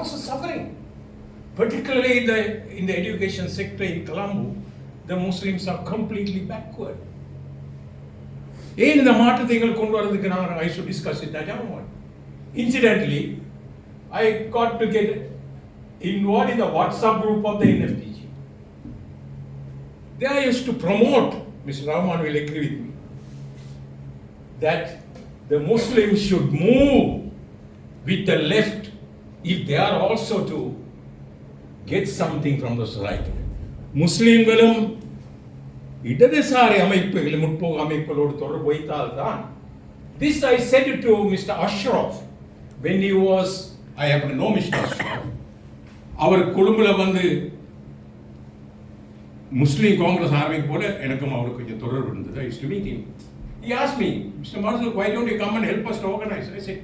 also suffering. Particularly in the education sector in Colombo, the Muslims are completely backward. I should discuss it. Incidentally, I got to get involved in the WhatsApp group of the NFTG. They used to promote, Mr. Rahman will agree with me, that the Muslims should move with the left if they are also to get something from the society. முஸ்லிம்களும் இடதுசாரி அமைப்புகள் முற்போக்கு அமைப்புகளோடு தொடர்பு வைத்தால்தான். This I said to Mr. Ashraf when he was, I happen to know Mr. Ashraf. அவர் கொழும்புல வந்து முஸ்லிம் காங்கிரஸ் ஆரம்பிக்கும் போல எனக்கும் அவருக்கு கொஞ்சம் தொடர்பு இருந்தது. I used to meet him. He asked me, Mr. Marzuk, why don't you come and help us to organize? I said,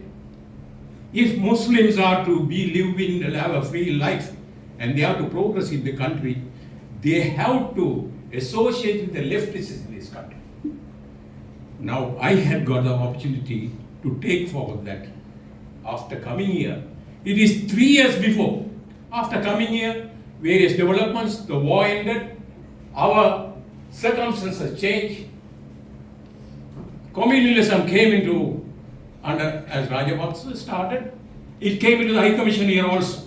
if Muslims are to be living and have a free life and they have to progress in the country, they have to associate with the leftists in this country. Now, I had got the opportunity to take forward that after coming here. It is 3 years before. After coming here, various developments, the war ended, our circumstances changed. Communalism came into, as Rajapaksa started, it came into the High Commission here also.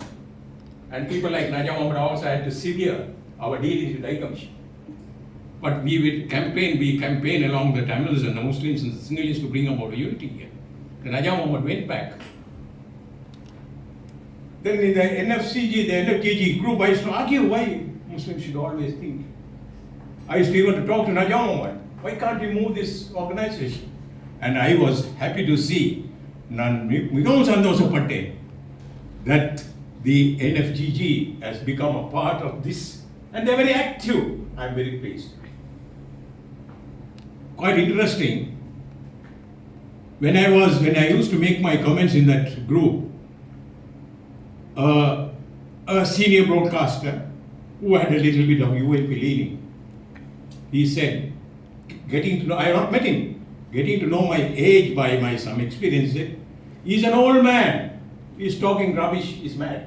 And people like Najam Ahmed also had to sever our dealings with the High Commission. But we campaign along the Tamils and the Muslims and the Sinhalese to bring about a unity here. The Najam Ahmed went back. Then in the NFTG group, I used to argue why Muslims should always think. I used to even to talk to Najam Ahmed. Why can't we move this organization? And I was happy to see that the NFGG has become a part of this, and they're very active. I'm very pleased. Quite interesting. When I used to make my comments in that group, a senior broadcaster who had a little bit of UNP leaning, he said, I have not met him, getting to know my age by my some experience, he's an old man, he's talking rubbish, he's mad.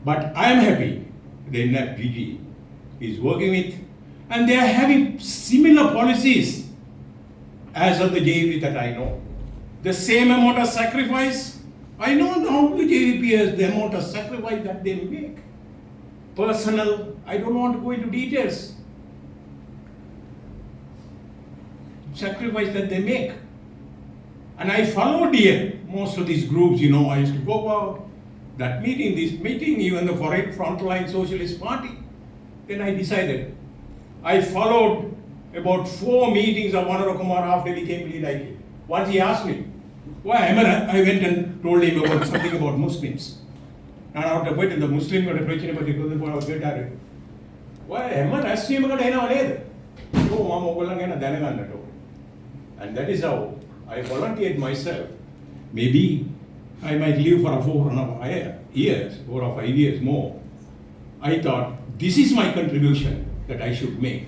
But I am happy the NFGG is working with, and they are having similar policies as of the JVP that I know. The same amount of sacrifice, I know now the JVP has the amount of sacrifice that they make. Personal, I don't want to go into details. Sacrifice that they make. And I followed here most of these groups, I used to go out, that meeting, this meeting, even the Frontline Socialist Party. Then I decided. I followed about 4 meetings of Manara Kumar after he became lead IK. Once he asked me, why? I went and told him about something about Muslims. And after waiting, the Muslim got a preaching about it. Why? Emma asked him about it. And that is how I volunteered myself. Maybe I might live for 4 or 5 years more. I thought, this is my contribution that I should make.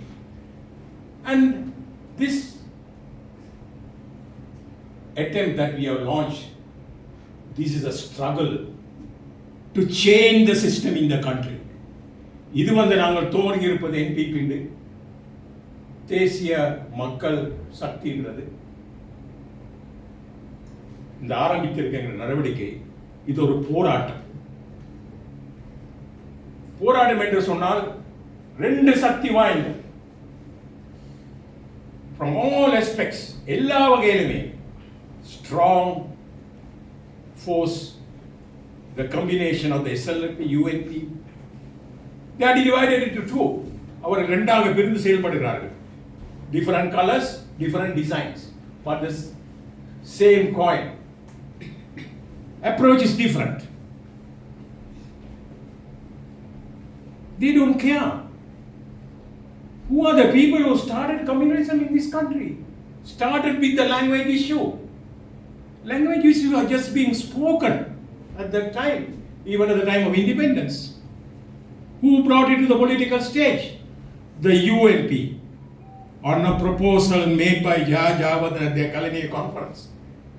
And this attempt that we have launched, this is a struggle to change the system in the country. இது வந்து நாங்கள் துவங்கி இருப்பது NPP தேசிய மக்கள் சக்தின்றது இந்த ஆரம்பித்திருக்கிற நடவடிக்கை இது ஒரு போராட்டம் என்று சொன்னால் 2 சக்தி வாய்ந்த from all aspects எல்லா வகையிலுமே strong force, the combination of the SLP, UNP, they are divided into 2. அவர்கள் 2ஆக பிரிந்து செயல்படுகிறார்கள். Different colors, different designs, but the same coin. Approach is different. They don't care. Who are the people who started communalism in this country? Started with the language issue. Language issues are just being spoken at that time, even at the time of independence. Who brought it to the political stage? The UNP, on a proposal made by Jawad at their Kalaniya conference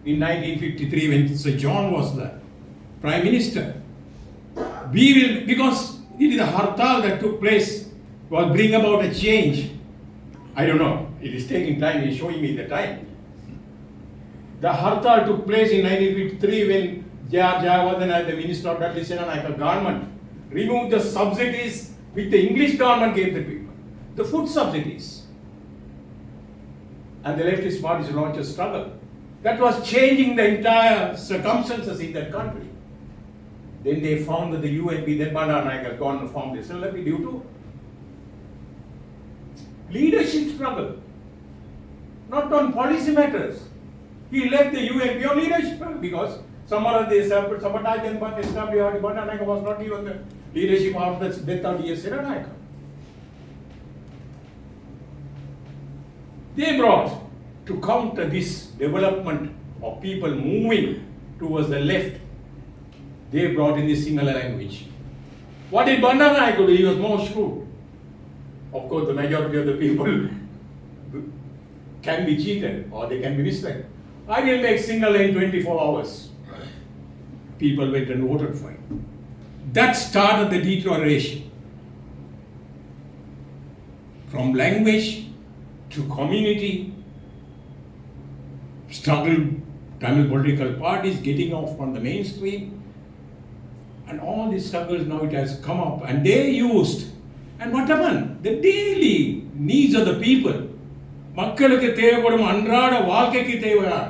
in 1953 when Sir John was there. Prime Minister. We will, because it is a hartal that took place, will bring about a change. I don't know, it is taking time, he is showing me the time. The hartal took place in 1953 when J.R. Jayawardena as the Minister of Dudley Senanayake government removed the subsidies which the English government gave the people, the food subsidies. And the leftist parties launched a struggle. That was changing the entire circumstances in that country. Then they found that the UNP, then Bandaranaike had gone and formed this. SLP due to leadership struggle, not on policy matters. He left the UNP on leadership struggle because some of the sabotage and Bandaranaike was not given the leadership after the death of D.S. Senanayake. They brought, to counter this development of people moving towards the left, they brought in the singular language. What did Bandaranaike do? He was more shrewd. Of course, the majority of the people can be cheated or they can be misled. I will make single in 24 hours. People went and voted for it. That started the deterioration. From language to community, struggle, Tamil political parties getting off from the mainstream, and all these struggles now it has come up, and they used, and what happened? The daily needs of the people. மக்களுக்கு தேவைப்படும் அன்றாட வாழ்க்கைக்கு தேவையான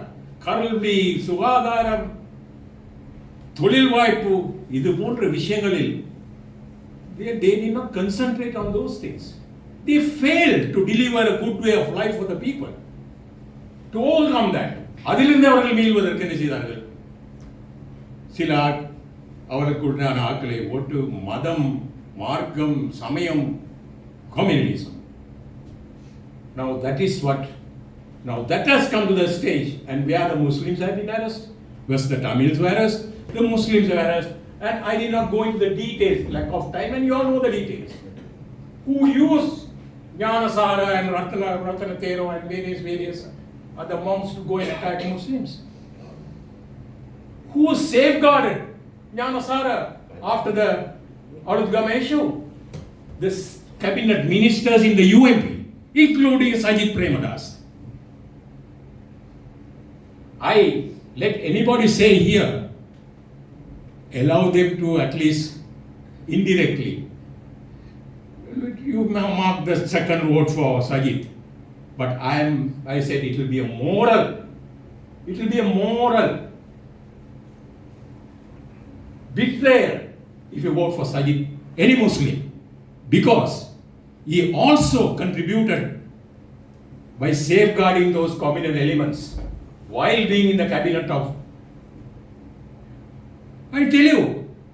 கல்வி, சுகாதாரம், தொழில் வாய்ப்பு, இது போன்ற விஷயங்களில் they did not concentrate on those things. They failed to deliver a good way of life for the people. To overcome that, அதிலிருந்து அவர்கள் மீள்வதற்கு என்ன செய்தார்கள்? சில அவர்களுக்குள்ளான ஆட்களை ஓட்டு மதம், மார்க்கம், சமயம், communism. Now that is what, now that has come to the stage, and where the Muslims have been arrested, where the Tamils were arrested, the Muslims were arrested, and I did not go into the details, lack of time, and you all know the details. Who used Jnanasara and Ratana Thero and various other monks to go and attack Muslims? Who safeguarded Jnanasara after the Aludgama issue? The cabinet ministers in the UNP, including Sajid Premadas. I let anybody say here, allow them to at least indirectly, you mark the second vote for Sajid, but I said it will be a moral betrayal if you vote for Sajid, any Muslim, because he also contributed by safeguarding those communal elements while being in the cabinet of. I tell you,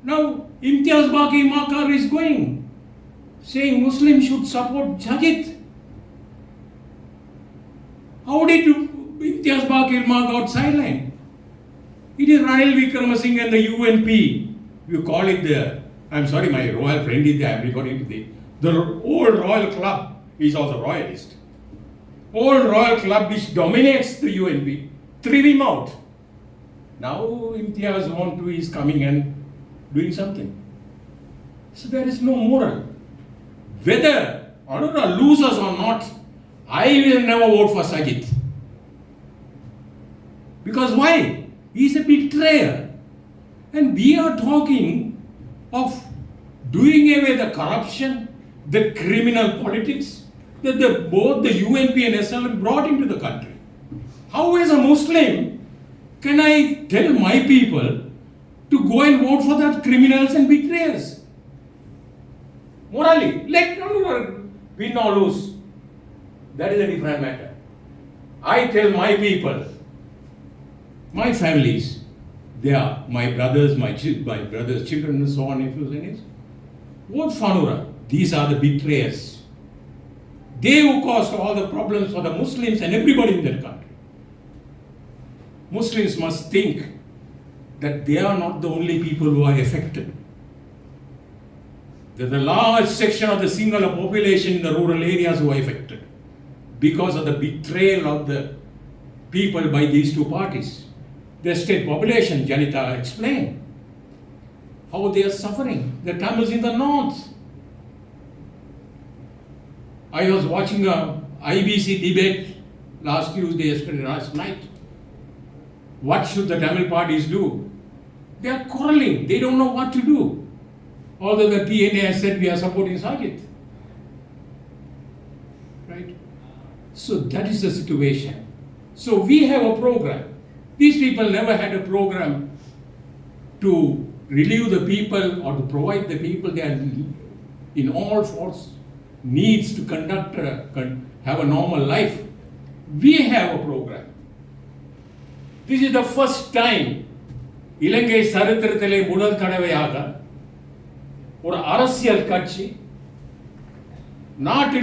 now Imtiaz Baqi Makar is going, saying Muslims should support Sajid. How did Imtiaz Baqi Makar sideline? It is Ranil Wickramasinghe and the UNP. You call it the, I'm sorry, my royal friend is there, I'm referring to the old royal club is also royalist. Old royal club which dominates the UNP, threw him out. Now Imtiaz is coming and doing something. So there is no moral. Whether Arora loses or not, I will never vote for Sajid. Because why? He is a betrayer. And we are talking of doing away the corruption, the criminal politics that both the UNP and SLM brought into the country. How as a Muslim can I tell my people to go and vote for that criminals and betrayers? Morally, let them win or lose. That is a different matter. I tell my people, my families, they are my brothers, my brothers' children, and so on, vote Fanura. These are the betrayers. They who caused all the problems for the Muslims and everybody in that country. Muslims must think that they are not the only people who are affected. There's a large section of the singular population in the rural areas who are affected because of the betrayal of the people by these two parties. The state population, Janita explained. how they are suffering. The Tamils in the north. I was watching a IBC debate last night. What should the Tamil parties do? They are quarreling. They don't know what to do. Although the TNA has said we are supporting Sajid. Right? So that is the situation. So we have a program. These people never had a program to relieve the people or to provide the people their in all force needs to have a normal life. We have a program. This is the first time இலங்கை சரித்திரத்திலே முதல் தடவையாக ஒரு அரசியல் கட்சி நாட்டில்